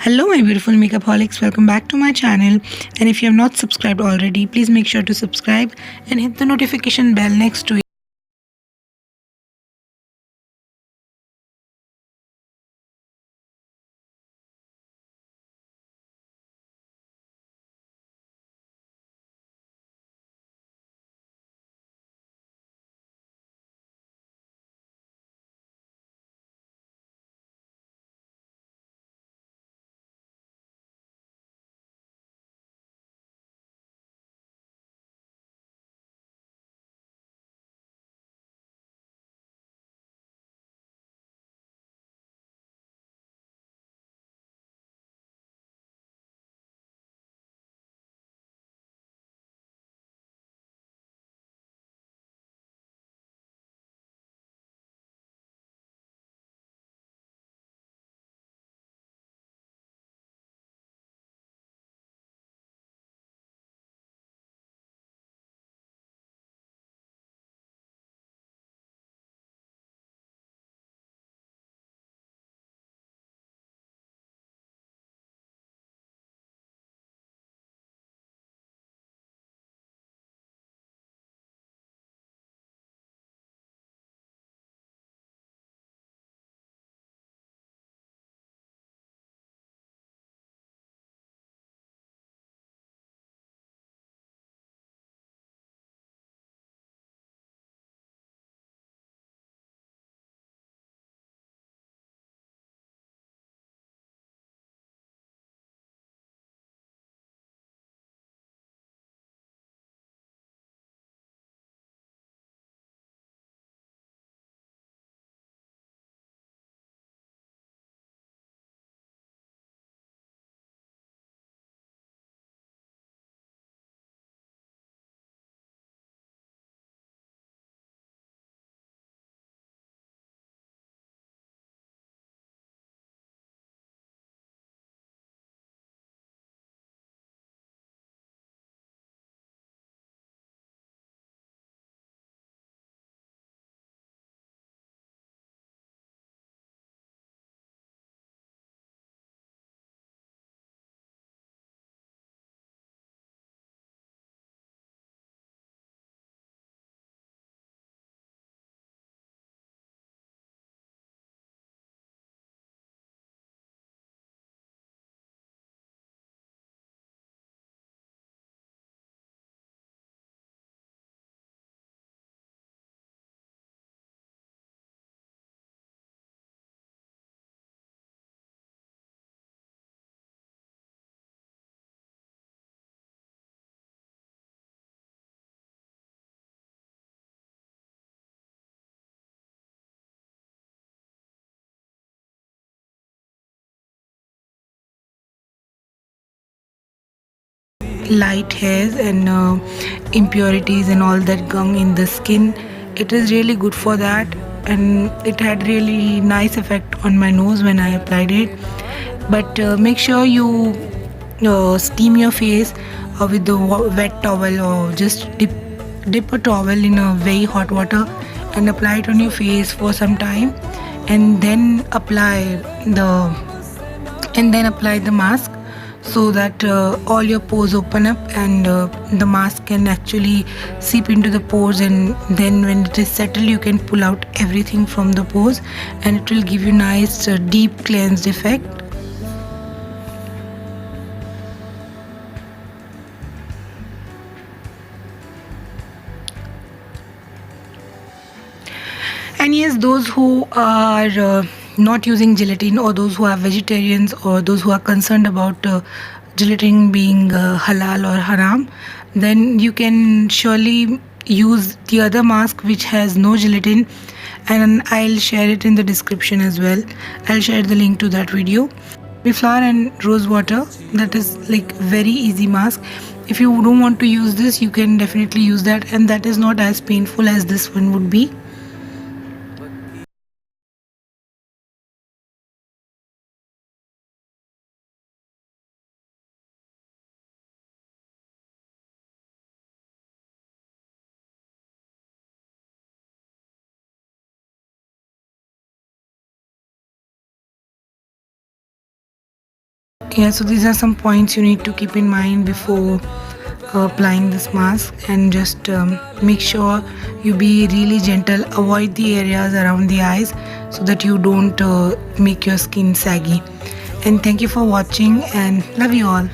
Hello, my beautiful makeup holics. Welcome back to my channel. And if you have not subscribed already, please make sure to subscribe and hit the notification bell next to it. Light hairs and impurities and all that gunk in the skin. It is really good for that, and it had really nice effect on my nose when I applied it. But make sure you steam your face with the wet towel, or just dip a towel in a very hot water and apply it on your face for some time, and then apply the mask, so that all your pores open up, and the mask can actually seep into the pores, and then when it is settled you can pull out everything from the pores, and it will give you nice deep cleansed effect. And yes, those who are not using gelatin, or those who are vegetarians, or those who are concerned about gelatin being halal or haram, then you can surely use the other mask which has no gelatin, and I'll share it in the description as well. I'll share the link to that video. Flour and rose water, that is like very easy mask. If you don't want to use this, you can definitely use that, and that is not as painful as this one would be. Yeah, so these are some points you need to keep in mind before applying this mask, and just make sure you be really gentle. Avoid the areas around the eyes so that you don't make your skin saggy. And thank you for watching, and love you all.